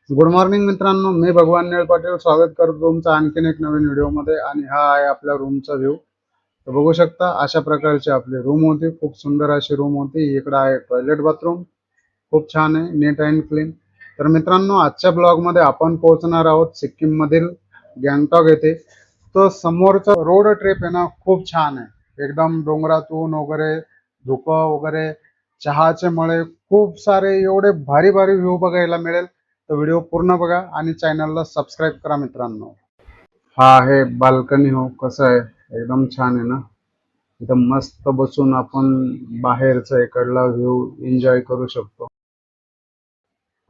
Good morning मित्रांनो, मी भगवान निळ पाटील स्वागत करतो तुमचं आणखीन एक नवीन व्हिडिओमध्ये. आणि हा आहे आपल्या रूमचा व्ह्यू. तर बघू शकता अशा प्रकारची आपली रूम होती. खूप सुंदर अशी रूम होती. इकडं आहे टॉयलेट बाथरूम, खूप छान आहे, नीट अँड क्लीन. तर मित्रांनो, आजच्या ब्लॉगमध्ये आपण पोहोचणार आहोत सिक्कीम मधील गँगटॉक येथे. तो समोरचा रोड ट्रिप आहे ना, खूप छान आहे. एकदम डोंगरातून वगैरे धुकं वगैरे, चहाचे मळे, खूप सारे एवढे भारी भारी व्ह्यू बघायला मिळेल. तर व्हिडिओ पूर्ण बघा आणि चॅनलला सबस्क्राईब करा मित्रांनो. हा आहे बाल्कनी. हो, कसं आहे, एकदम छान आहे ना. इथं मस्त बसून आपण बाहेरचा इकडला व्ह्यू एन्जॉय करू शकतो.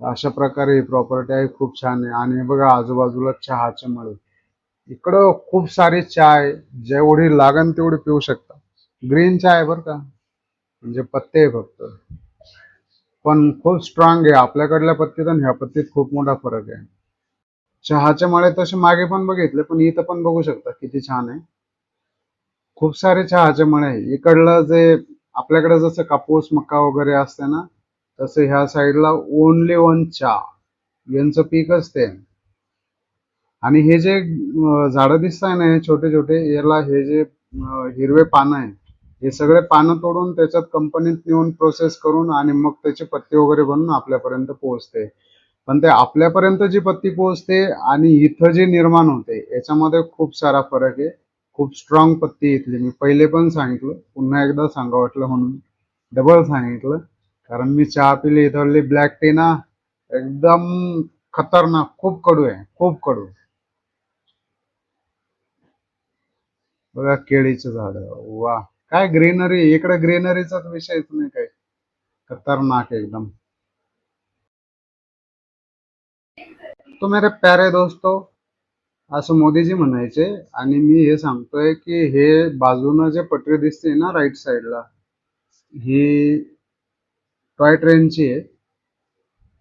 अशा प्रकारे ही प्रॉपर्टी आहे, खूप छान आहे. आणि बघा आजूबाजूला चहाचे मळे. इकडं खूप सारी चाय, जेवढी लागन तेवढी पिऊ शकता. ग्रीन चाय बरं का, म्हणजे पत्ते आहे फक्त, पण खूप स्ट्रॉंग आहे. आपल्याकडल्या पत्तीत आणि ह्या पत्तीत खूप मोठा फरक आहे. चहाचे मळे तसे मागे पण बघितले, पण इथं पण बघू शकता किती छान आहे. खूप सारे चहाचे मळे आहे. इकडलं जे आपल्याकडे जसं कापूस मका वगैरे असते ना, तसं ह्या साईडला ओनली वन चहा, यांचं पीकच ते. आणि हे जे झाडं दिसत आहे ना, हे छोटे छोटे, याला हे जे हिरवे पानं आहे, हे सगळे पानं तोडून त्याच्यात कंपनीत नेऊन प्रोसेस करून आणि मग त्याचे पत्ते वगैरे बनवून आपल्यापर्यंत पोहोचते. पण ते आपल्यापर्यंत जी पत्ती पोहोचते आणि इथं जे निर्माण होते याच्यामध्ये खूप सारा फरक आहे. खूप स्ट्रॉंग पत्ती इथली. मी पहिले पण सांगितलं, पुन्हा एकदा सांगा वाटलं म्हणून डबल सांगितलं. कारण मी चहा पिली इथली ब्लॅक टी ना, एकदम खतरनाक, खूप कडू आहे, खूप कडू. बघा केळीचं झाड, वा, काय ग्रीनरी इकडे, ग्रीनरीचाच विषयच नाही काही. खतरनाक एकदम. तो मेरे प्यारे दोस्तो, असं मोदीजी म्हणायचे. आणि मी हे सांगतोय की हे बाजूनं जे पटरी दिसते ना राईट साईडला, ही टॉय ट्रेनची आहे.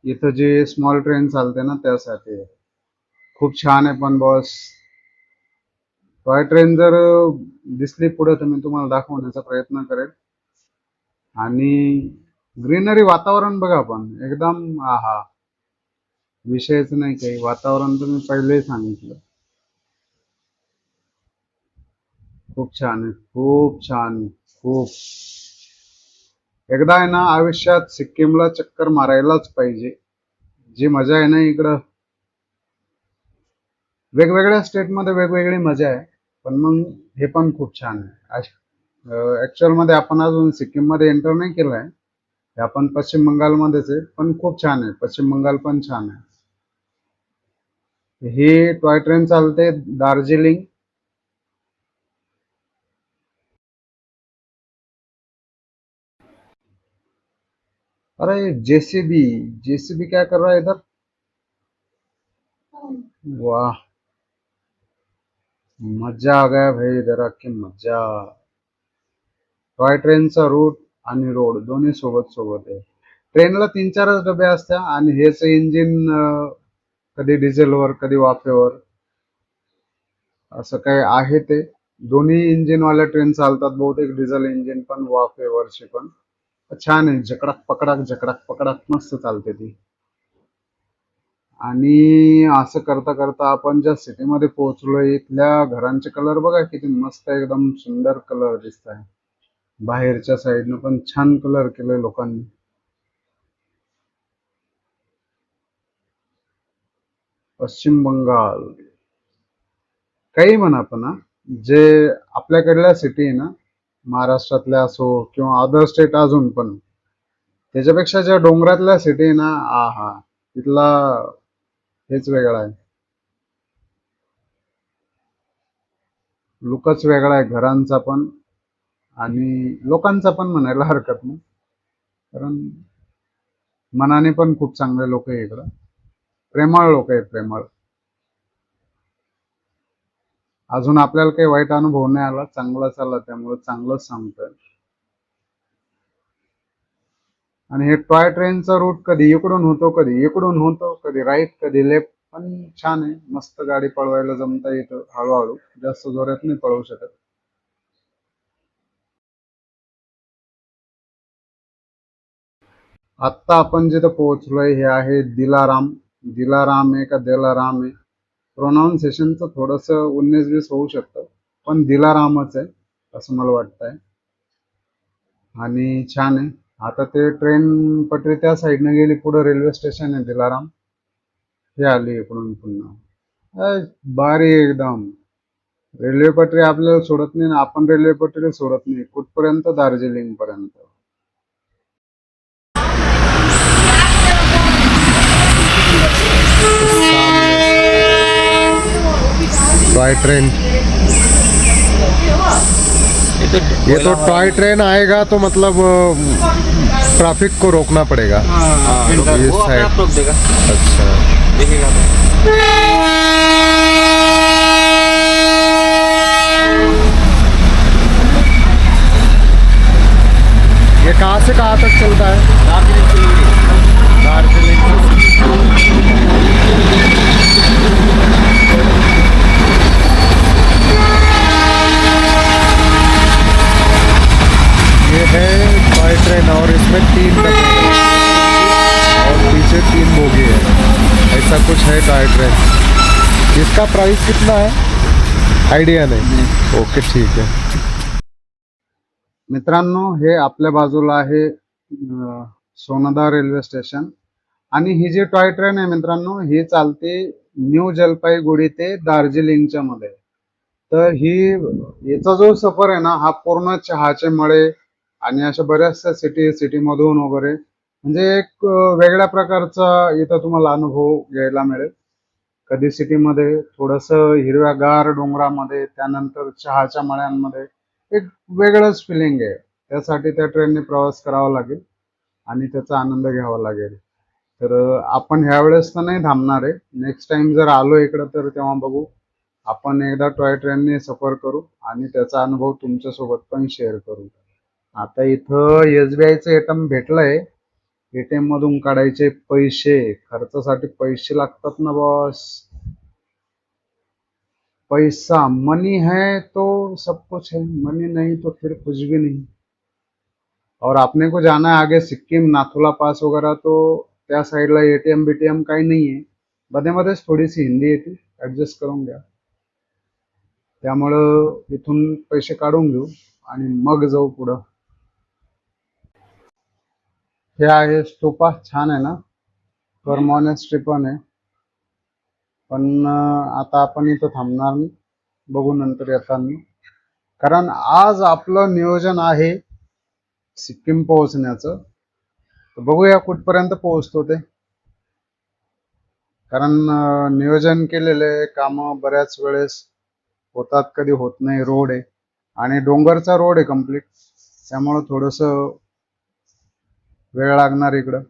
इथं जे स्मॉल ट्रेन चालते ना त्यासाठी आहे. खूप छान आहे. पण बॉस, टॉय ट्रेन जर दिसली पुढे तर मी तुम्हाला दाखवण्याचा प्रयत्न करेल. आणि ग्रीनरी, वातावरण बघा पण एकदम आहा, विषयच नाही काही. वातावरण तर मी पहिलेही सांगितलं, खूप छान आहे, खूप छान, खूप. एकदा आहे ना आयुष्यात सिक्कीमला चक्कर मारायलाच पाहिजे. जी मजा आहे ना इकडं, वेगवेगळ्या स्टेटमध्ये वेगवेगळी मजा आहे. पण मग हे पण खूप छान आहे. ऍक्च्युअल मध्ये आपण अजून सिक्कीम मध्ये एंटर नाही केलंय. हे आपण पश्चिम बंगालमध्येच आहे, पण खूप छान आहे. पश्चिम बंगाल पण छान आहे. ही टॉय ट्रेन चालते दार्जिलिंग. अरे जेसीबी, जेसीबी क्या कर रहा है इधर? वाह, मजा आ गया भाई, इधर आके मजा. टॉय ट्रेनचा रूट आणि रोड दोन्ही सोबत सोबत आहे. ट्रेनला 3-4च डबे असतात आणि हेच इंजिन कधी डिझेलवर कधी वाफेवर, असं काय आहे ते. दोन्ही इंजिनवाल्या ट्रेन चालतात, बहुतेक डिझेल इंजिन पण वाफेवरची पण. छान आहे, झकडाक पकडाक झकडाक पकडाक मस्त चालते ती. आणि असं करता करता आपण ज्या सिटीमध्ये पोहोचलोय, इथल्या घरांचे कलर बघा किती मस्त, एकदम सुंदर कलर दिसत आहे. बाहेरच्या साईडनं पण छान कलर केलंय लोकांनी. पश्चिम बंगाल, काही म्हणा पण हा, जे आपल्याकडल्या सिटी आहे ना, महाराष्ट्रातल्या असो किंवा अदर स्टेट अजून पण, त्याच्यापेक्षा ज्या डोंगरातल्या सिटी आहे ना, हा, तिथला हेच वेगळा आहे. लुकच वेगळा आहे घरांचा पण आणि लोकांचा पण म्हणायला हरकत नाही. कारण मनाने पण खूप चांगले लोक आहे इकडं, प्रेमळ लोक आहेत, प्रेमळ. अजून आपल्याला काही वाईट अनुभव नाही आला, चांगलाच आला, त्यामुळे चांगलंच सांगतोय. आणि हे टॉय ट्रेनचा रूट कधी इकडून होतो, कधी इकडून होतो, कधी राईट कधी लेफ्ट. पण छान आहे, मस्त गाडी पळवायला जमता येतं हळूहळू, जास्त जोरात नाही पळवू शकत. आत्ता आपण जिथं पोहोचलोय हे आहे दिलाराम. दिलाराम आहे का दिलाराम आहे, प्रोनाऊन्सिएशनचं थोडंसं 19-20 होऊ शकतं, पण दिलारामच आहे असं मला वाटतंय. आणि छान आहे. आता ते ट्रेन पटरी त्या साईडने गेली, पुढे रेल्वे स्टेशन आहे दिलाराम, हे आली इकडून पुन्हा. भारी एकदम. रेल्वे पटरी आपल्याला सोडत नाही ना, आपण रेल्वे पटरी सोडत नाही, कुठपर्यंत, दार्जिलिंग पर्यंत. टॉय ट्रेन, ये तो टॉय ट्रेन आएगा तो मतलब ट्रैफिक को रोकना पड़ेगा। ये वो अपने साइड, आप रोक देगा, अच्छा। देखेगा तो। ये कहाँ से कहाँ तक चलता है? दार्जिलिंग सिलीगुड़ी। दार्जिलिंग। ये है टॉय ट्रेन और इसमें 3 डब्बे हैं और पीछे 3 बोगी है, ऐसा कुछ है टॉय ट्रेन। इसका प्राइस कितना है आइडिया नहीं? ओके ठीक है। मित्रांनो, हे आपल्या बाजूला आहे सोनदा रेल्वे स्टेशन. आणि ही जी टॉय ट्रेन आहे मित्रांनो, ही चालते न्यू जलपाईगुडी ते दार्जिलिंगच्या मध्ये. तर ही, याचा जो सफर आहे ना, हा पूर्ण चहाचे मळे आणि अशा बऱ्याचशा सिटी मधून वगैरे, म्हणजे एक वेगळ्या प्रकारचा इथं तुम्हाला अनुभव घ्यायला मिळेल. कधी सिटीमध्ये थोडस हिरव्यागार डोंगरामध्ये, त्यानंतर चहाच्या मळ्यांमध्ये, एक वेगळंच फिलिंग आहे. त्यासाठी त्या ट्रेनने प्रवास करावा लागेल आणि त्याचा आनंद घ्यावा लागेल. तर आपण ह्या वेळेस तर नाही थांबणार आहे. नेक्स्ट टाइम जर आलो इकडं तर तेव्हा बघू, आपण एकदा टॉय ट्रेनने सफर करू आणि त्याचा अनुभव तुमच्यासोबत पण शेअर करू. आता इथं SBIचं एटीएम भेटलंय. एटीएम मधून काढायचे पैसे, खर्चासाठी पैसे लागतात ना बॉस. पैसा, मनी है तो सब कुछ है, मनी नहीं तो फिर कुछ भी नहीं. और आपने को जाना है आगे सिक्किम, नाथुला पास वगैरह, तो त्या साईडला एटीएम बीटीएम काही नाहीये. मध्ये मध्येच थोडीशी हिंदी येते, ऍडजस्ट करून घ्या. त्यामुळं इथून पैसे काढून घेऊ आणि मग जाऊ पुढं. हे आहे स्तूपा, छान आहे ना, कर्मॉनेस्ट्री पण आहे. पण आता आपण इथं थांबणार नाही, बघू नंतर येताना. कारण आज आपलं नियोजन आहे सिक्कीम पोहोचण्याचं. तर बघूया कुठपर्यंत पोहोचतो ते. कारण नियोजन केलेले काम बऱ्याच वेळेस होतात, कधी होत नाही. रोड आहे आणि डोंगरचा रोड आहे कम्प्लीट, त्यामुळं थोडस वेळ लागणार इकडं.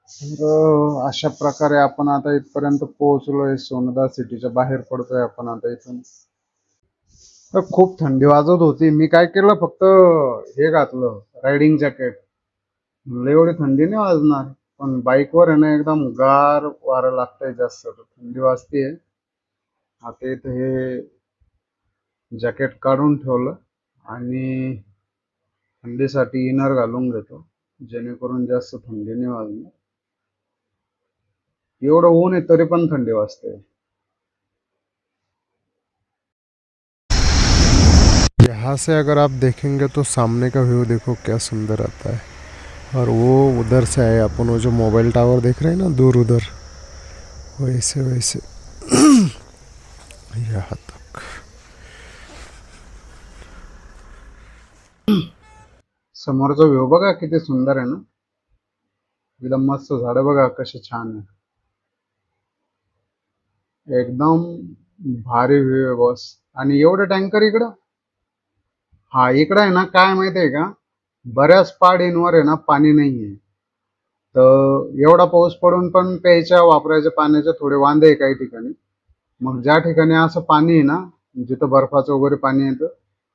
तर अशा प्रकारे आपण आता इथपर्यंत पोहोचलोय. सोनदा सिटीच्या बाहेर पडतोय आपण आता इथून. तर खूप थंडी वाजत होती. मी काय केलं, फक्त हे घातलं, रायडिंग जॅकेट. एवढी थंडी नाही वाजणार, पण बाईकवर आहे ना एकदम गार वारं लागतंय, जास्त थंडी वाजतीये. आता इथं हे जॅकेट काढून ठेवलं आणि थंडीसाठी इनर घालून घेतो, जेणेकरून जास्त थंडी नाही वाजणार. एवढं ऊन आहे तरी पण थंडी वाजते. यहाँ से अगर आप देखेंगे तो सामने का व्यू देखो क्या सुंदर आता है। और वो उधर से आए अपन, वो जो मोबाइल टावर देख रहे हैं ना दूर उधर, वैसे वैसे यहाँ तक। समोरचा व्ह्यू बघा किती सुंदर आहे ना, एकदम मस्त. झाडं बघा कशी छान आहे, एकदम भारी व्ह्यू आहे बॉस. आणि एवढं टँकर इकडं, हा इकडं आहे ना, काय माहिती आहे का, बऱ्याच पाड्यांवर आहे ना पाणी नाहीये. तर एवढा पाऊस पडून पण प्यायच्या वापरायच्या पाण्याचे थोडे वांदे आहे काही ठिकाणी. मग ज्या ठिकाणी असं पाणी आहे ना, जिथं बर्फाचं वगैरे पाणी येतं,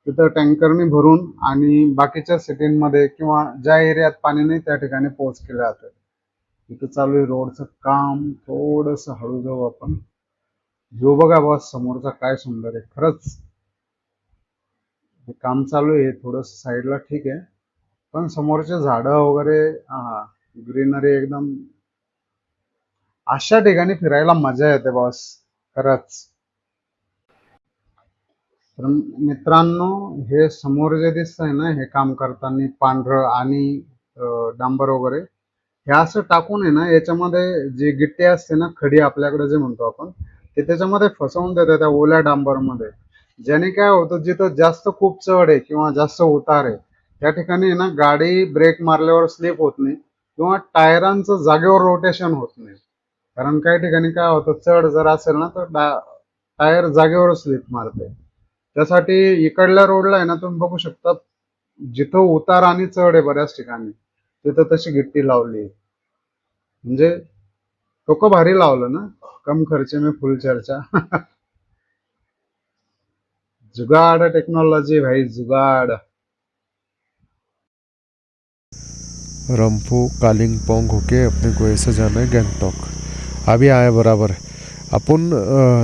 तिथं टँकरने भरून आणि बाकीच्या सिटींमध्ये किंवा ज्या एरियात पाणी नाही त्या ठिकाणी पोहोच केलं जातं. इथं चालू आहे रोडचं काम, थोडस हळू जाऊ आपण. जो बघा बॉस समोरचा काय सुंदर आहे खरंच. हे काम चालू आहे, थोडस साईडला ठीक आहे. पण समोरचे झाडं वगैरे हा ग्रीनरी एकदम, अशा ठिकाणी फिरायला मजा येते बॉस, खरंच. तर मित्रांनो, हे समोर जे दिसतंय ना, हे काम करताना पांढरं आणि डांबर वगैरे हे असं टाकून आहे ना, याच्यामध्ये जी गिट्टी असते ना, खडी आपल्याकडे जे म्हणतो आपण, ते त्याच्यामध्ये फसवून देतात त्या ओल्या डांबरमध्ये. ज्याने काय होतं, जिथं जास्त खूप चढ आहे किंवा जास्त उतार आहे त्या ठिकाणी आहे ना, गाडी ब्रेक मारल्यावर स्लिप होत नाही किंवा टायरांचं जागेवर रोटेशन होत नाही. कारण काही ठिकाणी काय होतं, चढ जर असेल ना तर टायर जागेवर स्लिप मारते. त्यासाठी इकडल्या रोडला आहे ना, तुम्ही बघू शकता, जिथं उतार आणि चढ आहे बऱ्याच ठिकाणी तिथं तशी गिट्टी लावली. म्हणजे डोकं भारी लावलं ना, कम खर्चे में फुल चर्चा. जुगाड़ टेक्नोलॉजी भाई, जुगाड़. रंपू कालिंपोंग होके अपने को ऐसे जाना है गैंगटॉक. अभी आए बराबर है. अपन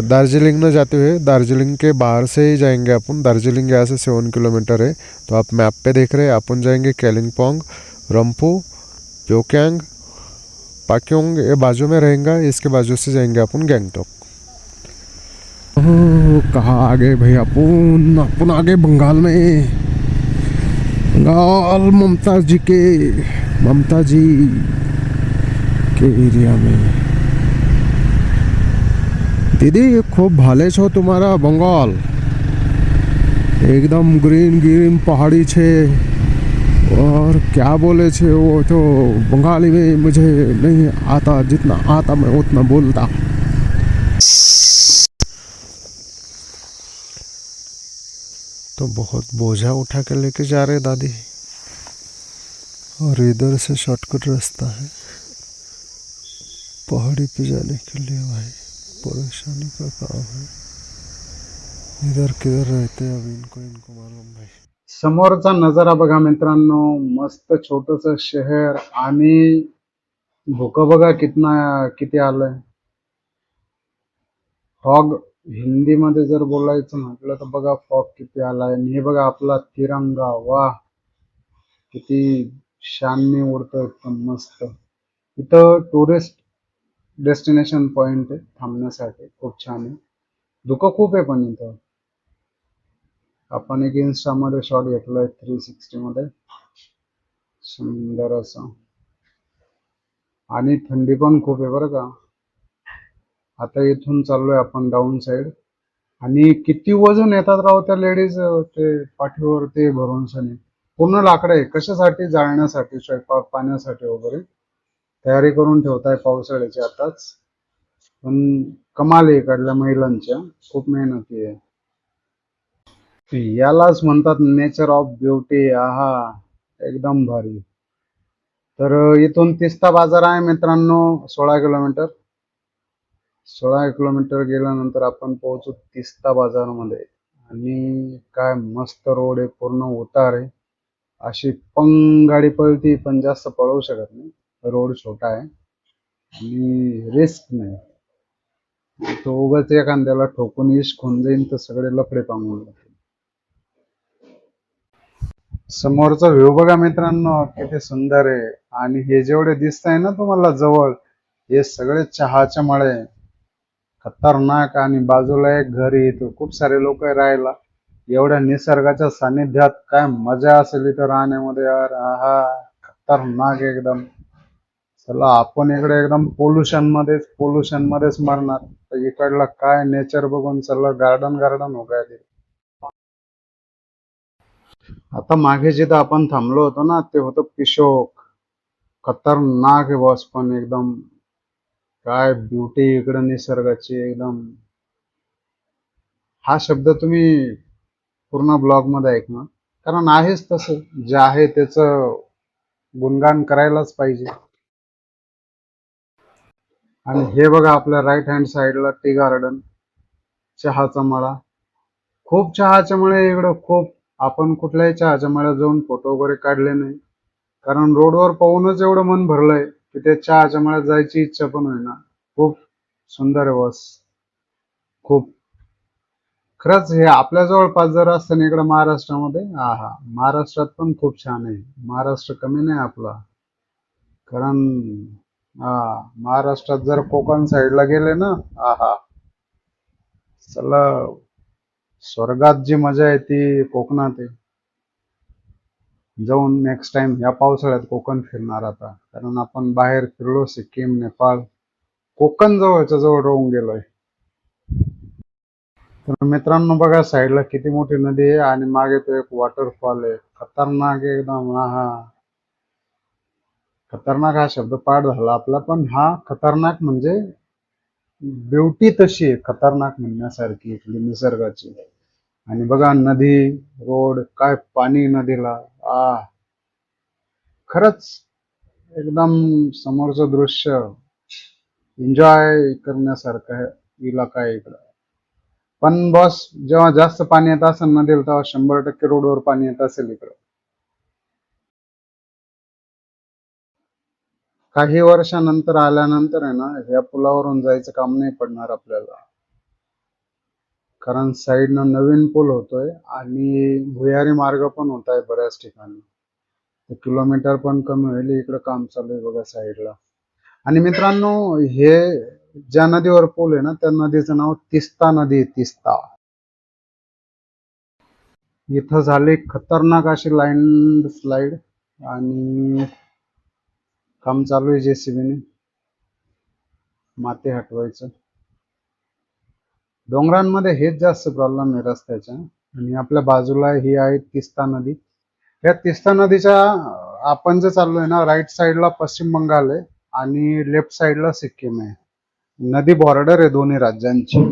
दार्जिलिंग न जाते हुए दार्जिलिंग के बाहर से ही जाएंगे. अपन दार्जिलिंग यहाँ से 7 किलोमीटर है. तो आप मैप पे देख रहे हैं, अपन जाएंगे कालिंपोंग, रंपू, प्योक्यांग, पाक्योंग, ये बाजू में रहेगा. इसके बाजू से जाएंगे अपन गैंगटॉक. कहाँ आ गए भाई अपन अपन आ गए बंगाल में. बंगाल ममता जी के एरिया में. दीदी खूब भाले छो तुम्हारा बंगाल. एकदम ग्रीन ग्रीन पहाड़ी छे. और क्या बोले छे वो तो बंगाली में मुझे नहीं आता, जितना आता मैं उतना बोलता. तो बहुत बोझा उठा के लेके जा रहे दादी. और इधर से शॉर्टकट रास्ता है पहाड़ी पे जाने के लिए. भाई परेशानी का काम है. इधर किधर रहते हैं अभी इनको मालूम भाई. समोरचा नजारा बघा मित्रांनो, मस्त छोटस शहर आणि धुकं बघा किती आलंय. फॉग, हिंदीमध्ये जर बोलायचं म्हटलं तर बघा फॉग किती आलाय. आणि हे बघा आपला तिरंगा, वाह किती शानने उडतो, एकदम मस्त. इथं टुरिस्ट डेस्टिनेशन पॉइंट आहे थांबण्यासाठी, खूप छान आहे. धुकं खूप आहे पण इथं. आपण एक इन्स्टामध्ये शॉट घेतलाय 360 मध्ये, सुंदर असं. आणि थंडी पण खूप आहे बरं का. आता इथून चाललोय आपण डाऊन साइड. आणि किती वजन येतात राव त्या लेडीज, ते पाठीवर ते भरून सनी. पूर्ण लाकडं आहे, कशासाठी, जाळण्यासाठी, स्वयंपाक पाण्यासाठी वगैरे तयारी करून ठेवताय पावसाळ्याची आताच. पण कमाल आहे इकडल्या महिलांच्या, खूप मेहनती आहे. यालाच म्हणतात नेचर ऑफ ब्युटी. आहा, एकदम भारी. तर इथून तिस्ता बाजार आहे मित्रांनो, 16 किलोमीटर. 16 किलोमीटर गेल्यानंतर आपण पोहोचू तिस्ता बाजारमध्ये. आणि काय मस्त रोड आहे, पूर्ण उतार आहे. अशी पंग गाडी पळती, पण जास्त पळवू शकत नाही, रोड छोटा आहे आणि रिस्क नाही. तो उगाच एखाद्याला ठोकून इश्क होऊन जाईल तर सगळे लफडे पांगून जातील. समोरचा व्ह्यू बघा मित्रांनो, किती सुंदर आहे. आणि हे जेवढे दिसत आहे ना तुम्हाला जवळ, हे सगळे चहाचे मळे, खतरनाक. आणि बाजूला एक घर आहे, इथं खूप सारे लोक राहायला. एवढ्या निसर्गाच्या सानिध्यात काय मजा असेल इथं राहण्यामध्ये यार. आहा, खतरनाक एकदम. चला आपण इकडे एकदम पोल्युशन मध्येच मरणार, तर इकडला काय नेचर बघून चला गार्डन हो काय ते. आता मागे जिथं आपण थांबलो होतो ना, ते होतं पिशोक. खतरनाक आहे बॉस, पण एकदम काय ब्युटी इकडे निसर्गाची एकदम. हा शब्द तुम्ही पूर्ण ब्लॉग मध्ये ऐकणार, कारण आहेच तसं. जे आहे त्याचं गुणगान करायलाच पाहिजे. आणि हे बघा आपल्या राईट हँड साइडला टी गार्डन, चहाचा मळा. खूप चहाचे मळे इकडं, खूप. आपण कुठल्याही चहाच्या मळ्यात जाऊन फोटो वगैरे काढले नाही, कारण रोडवर पाहूनच एवढं मन भरलंय की त्या चहाच्या मळ्यात जायची इच्छा पण होईना. खूप सुंदर आहे बस, खूप. खरंच हे आपल्या जवळपास जर असतं ना इकडे महाराष्ट्रामध्ये, हा महाराष्ट्रात पण खूप छान आहे. महाराष्ट्र कमी नाही आपला. कारण हा महाराष्ट्रात जर कोकण साईडला गेले ना, हा चला, स्वर्गात जी मजा आहे ती कोकणात आहे. जाऊन नेक्स्ट टाइम या पावसाळ्यात कोकण फिरणार आता, कारण आपण बाहेर फिरलो सिक्कीम, नेपाळ, कोकण जवळच्या जवळ राहून गेलोय. तर मित्रांनो बघा साईडला किती मोठी नदी आहे आणि मागे तो एक वॉटरफॉल आहे. खतरनाक एकदम. हा खतरनाक हा शब्द पाठ झाला आपला, पण हा खतरनाक म्हणजे ब्युटी तशी आहे खतरनाक म्हणण्यासारखी इथली निसर्गाची. आणि बघा नदी, रोड, काय पाणी नदीला. आ खरंच एकदम समोरचं दृश्य एन्जॉय करण्यासारखं आहे. इलाका आहे इकडं. पण बॉस, जेव्हा जास्त पाणी येत असेल नदीला तेव्हा 100% रोडवर पाणी येत असेल इकडं. काही वर्षानंतर आल्यानंतर आहे ना, या पुलावरून जायचं काम नाही पडणार आपल्याला. कारण साईडनं नवीन पूल होतोय आणि भुयारी मार्ग पण होत आहे बऱ्याच ठिकाणी. किलोमीटर पण कमी होईल. इकडे काम चालू आहे बघा साईडला. आणि मित्रांनो, हे ज्या नदीवर पूल आहे ना, त्या नदीचं नाव तिस्ता नदी आहे. तिस्ता. इथं झाली खतरनाक अशी लाईन स्लाइड आणि काम चालू आहे जेसीबीने माती हटवायचं. डोंगरांमध्ये हेच जास्त प्रॉब्लेम आहे रस्त्याच्या. आणि आपल्या बाजूला ही आहे तिस्ता नदी. या तिस्ता नदीच्या आपण जे चाललोय ना, राईट साईडला पश्चिम बंगाल आहे आणि लेफ्ट साईडला सिक्कीम आहे. नदी बॉर्डर आहे दोन्ही राज्यांची.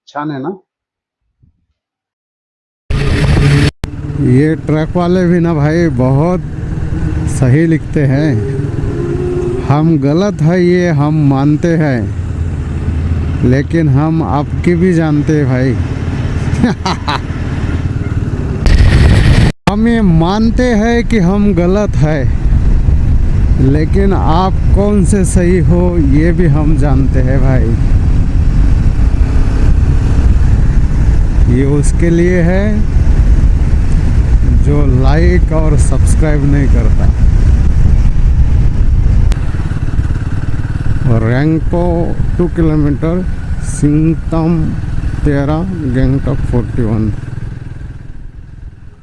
छान आहे ना. ये ट्रक वाले भी ना भाई बहुत सही लिखते हैं. हम गलत है ये हम मानते हैं, लेकिन हम आपकी भी जानते हैं भाई. हम ये मानते हैं कि हम गलत है, लेकिन आप कौन से सही हो ये भी हम जानते हैं भाई. ये उसके लिए है जो लाइक और सब्सक्राइब नहीं करता. और रैंको 2 किलोमीटर, सिंगतम 13, गँगटॉक 41.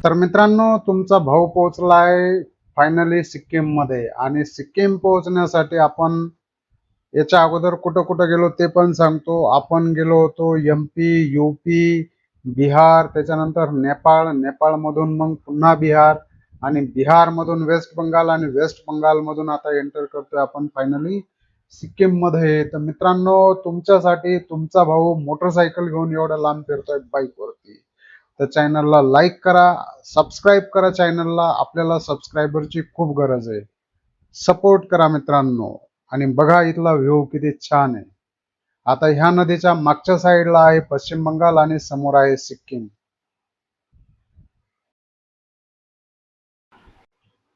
तर मित्रांनो, तुमचा भाऊ पोहोचलाय फायनली सिक्कीम मध्ये. आणि सिक्कीम पोहोचण्यासाठी आपण याच्या अगोदर कुठं कुठं गेलो ते पण सांगतो. आपण गेलो होतो MP, UP, बिहार, त्याच्यानंतर नेपाळ, नेपाळ मधून मग पुन्हा बिहार, आणि बिहार मधून वेस्ट बंगाल, आणि वेस्ट बंगाल मधून आता एंटर करतोय आपण फायनली सिक्कीम मध्ये. तर मित्रांनो, तुमच्यासाठी तुमचा भाऊ मोटरसायकल घेऊन एवढा लांब फिरतोय बाईक वरती. तर चॅनलला लाईक करा, सबस्क्राईब करा चॅनलला. आपल्याला सबस्क्रायबरची खूप गरज आहे. सपोर्ट करा मित्रांनो. आणि बघा इथला व्ह्यू किती छान आहे. आता ह्या नदीच्या मागच्या साईडला आहे पश्चिम बंगाल आणि समोर आहे सिक्कीम.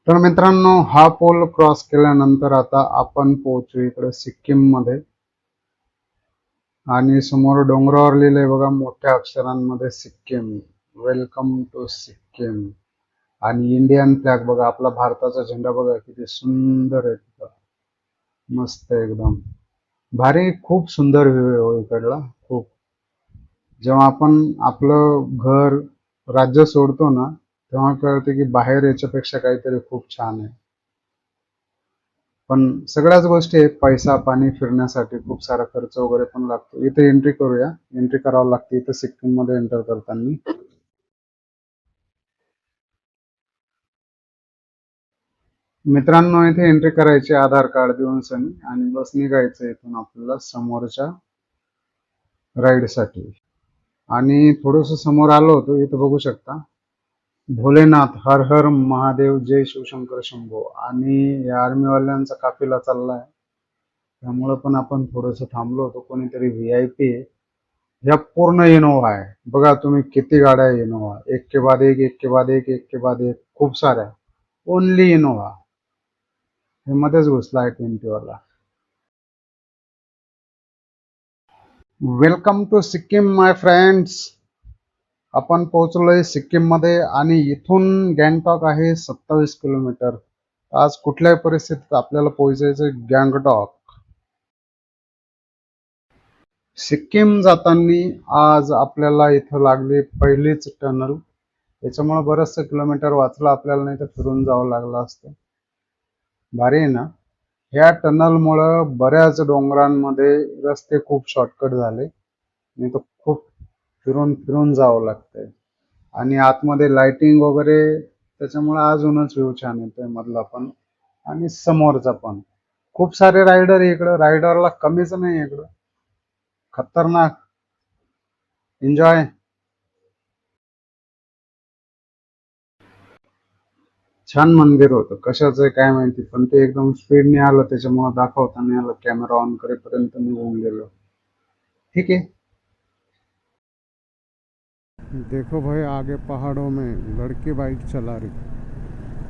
तर मित्रांनो, हा पूल क्रॉस केल्यानंतर आता आपण पोहोचू इकडे सिक्कीम मध्ये. आणि समोर डोंगरावर लिहिलंय बघा मोठ्या अक्षरांमध्ये सिक्कीम, वेलकम टू सिक्कीम. आणि इंडियन फ्लॅग बघा, आपला भारताचा झेंडा बघा किती सुंदर आहे तिथं. मस्त एकदम भारी. खूप सुंदर व्ह्यू आहे हो इकडला. खूप. जेव्हा आपण आपलं घर, राज्य सोडतो ना, तेव्हा कळते की बाहेर याच्यापेक्षा काहीतरी खूप छान आहे. पण सगळ्याच गोष्टी आहेत. पैसा पाणी फिरण्यासाठी खूप सारा खर्च वगैरे पण लागतो. इथे एंट्री करूया. एंट्री करावं लागते इथे सिक्कीम मध्ये एंटर करताना. मित्रांनो, इथे एंट्री करायची आधार कार्ड देऊन सनी, आणि बस निघायचं इथून आपल्याला समोरच्या राईड साठी. आणि थोडस समोर आलो होतो, इथं बघू शकता भोलेनाथ, हर हर महादेव, जय शिवशंकर शंभो. आणि या आर्मीवाल्यांचा काफिला चाललाय, त्यामुळं पण आपण थोडस थांबलो होतो. कोणीतरी VIP आहे. ह्या पूर्ण इनोव्हा आहे. बघा तुम्ही किती गाड्या आहे इनोव्हा, एक के बाद एक, एक के बाद एक, एक के बाद एक, खूप साऱ्या. Only Innova. हे मध्येच घुसला आहे 20 वाला. Welcome to Sikkim my friends. आपण पोहोचलोय सिक्कीम मध्ये आणि इथून गँगटॉक आहे 27 किलोमीटर. आज कुठल्याही परिस्थितीत आपल्याला पोहोचायचं गँगटॉक. सिक्कीम जाताना आज आपल्याला इथं लागली पहिलीच टनल. त्याच्यामुळे बरचसं किलोमीटर वाचलं आपल्याला, नाही तर फिरून जावं लागलं असतं. भारी आहे ना. ह्या टनलमुळं बऱ्याच डोंगरांमध्ये रस्ते खूप शॉर्टकट झाले, नाही तर खूप फिरून फिरून जावं लागतंय. आणि आतमध्ये लाइटिंग वगैरे, त्याच्यामुळे अजूनच व्ह्यू छान येतोय मधला पण आणि समोरचा पण. खूप सारे रायडर इकडं, रायडरला कमीच नाही इकडं. खतरनाक एन्जॉय. छान मंदिर होतं, कशाचं आहे काय माहिती, पण ते एकदम स्पीडने आलं, त्याच्यामुळे दाखवता नाही आलं. कॅमेरा ऑन करेपर्यंत निघून गेलो. ठीक आहे. देखो भाई, आगे पहाड़ों में लड़की बाइक चला रही,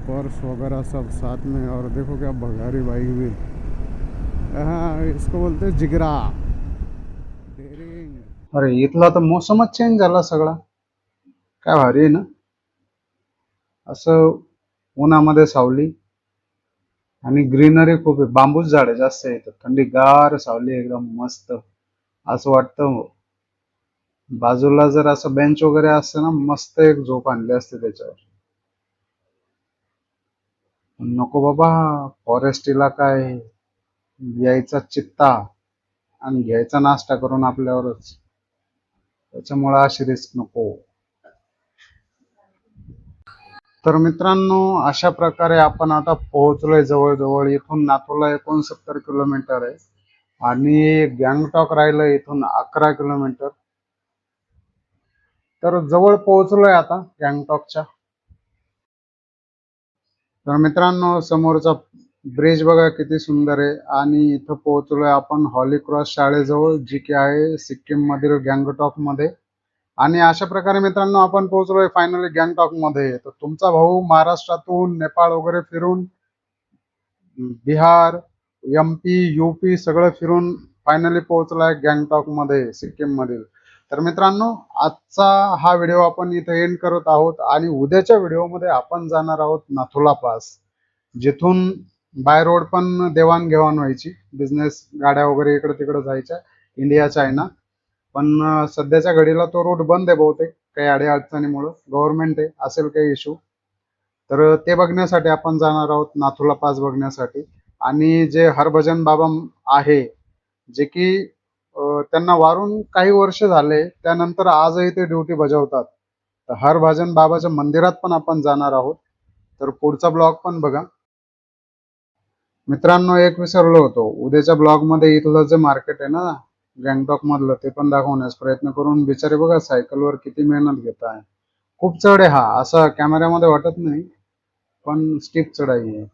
पर्स वगैरह सब साथ में, और देखो क्या भगारी बाइक भी। हाँ, इसको बोलते हैं जिगरा, डेरिंग। अरे इथला तर मोसमच चेंज झाला सगळा. काय भारी आहे ना. असं उन्हामध्ये सावली आणि ग्रीनरी खूप आहे. बांबूच झाड जास्त आहे इथं. थंडीगार सावली एकदम मस्त. असं वाटतं बाजूला जर असं बेंच वगैरे असतं ना, मस्त एक झोप आणली असते त्याच्यावर. पण नको बाबा, फॉरेस्ट इलाका आहे. यायचा चित्ता आणि घ्यायचा नाश्ता करून आपल्यावरच. त्याच्यामुळे अशी रिस्क नको. तर मित्रांनो, अशा प्रकारे आपण आता पोहोचलोय जवळजवळ. इथून नाथूला 69 किलोमीटर आहे आणि गँगटॉक राहिलं इथून 11 किलोमीटर. तर जवळ पोहोचलोय आता गँगटॉकच्या. तर मित्रांनो, समोरचा ब्रिज बघा किती सुंदर आहे. आणि इथं पोहोचलोय आपण हॉली क्रॉस शाळेजवळ, जी की आहे सिक्कीम मधील गँगटॉक मध्ये. आणि अशा प्रकारे मित्रांनो आपण पोहोचलोय फायनली गँगटॉक मध्ये. तर तुमचा भाऊ महाराष्ट्रातून नेपाळ वगैरे फिरून, बिहार, एमपी, यूपी सगळं फिरून फायनली पोहोचलाय गँगटॉक मध्ये, सिक्कीम मधील. तर मित्रांनो, आजचा हा व्हिडिओ आपण इथे एंड करत आहोत आणि उद्याच्या व्हिडिओमध्ये आपण जाणार आहोत नाथुला पास, जिथून बाय रोड पण देवाणघेवाण व्हायची. बिझनेस गाड्या वगैरे इकडे तिकडे जायच्या, इंडिया चायना. पण सध्याच्या घडीला तो रोड बंद आहे बहुतेक, काही अडीअडचणीमुळे. गव्हर्नमेंट आहे, असेल काही इश्यू. तर ते बघण्यासाठी आपण जाणार आहोत, नाथुला पास बघण्यासाठी. आणि जे हरभजन बाबा आहे, जे की त्यांना वारून काही वर्ष झाले, त्यानंतर आजही ते ड्युटी बजावतात. तर हरभजन बाबाच्या मंदिरात पण आपण जाणार आहोत. तर पुढचा ब्लॉग पण बघा. मित्रांनो, एक विसरलो होतो, उद्याच्या ब्लॉग मध्ये इथलं जे मार्केट आहे ना गँगटॉक मधलं, ते पण दाखवण्यास प्रयत्न करून. बिचारे बघा सायकलवर किती मेहनत घेत आहे. खूप चढ आहे हा, असं कॅमेऱ्यामध्ये वाटत नाही, पण स्टीप चढाई आहे.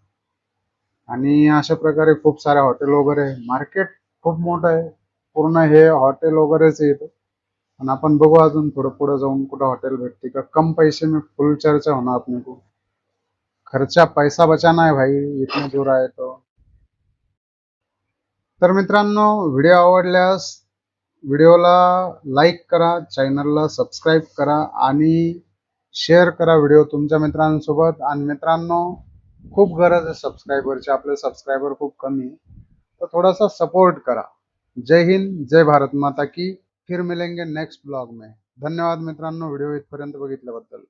आणि अशा प्रकारे खूप सारे हॉटेल वगैरे, मार्केट खूप मोठं आहे. पूर्ण हे हॉटेल वगैरेच येतं. आणि आपण बघू अजून थोडं पुढे जाऊन कुठं हॉटेल भेटते का. कम पैसे में फुल चर्चा होना अपने को. खर्चा पैसा बचाना है भाई, इतने दूर आए तो. तर मित्रांनो, व्हिडिओ आवडल्यास व्हिडिओला लाईक करा, चॅनलला सबस्क्राईब करा आणि शेअर करा व्हिडिओ तुमच्या मित्रांसोबत. आणि मित्रांनो, खूप गरज आहे सबस्क्रायबरची, आपले सबस्क्रायबर खूप कमी आहे. तर थोडासा सपोर्ट करा. जय हिंद, जय भारत माता की. फिर मिलेंगे नेक्स्ट ब्लॉग में. धन्यवाद मित्रांनो, व्हिडिओ इथपर्यंत बघितल्याबद्दल.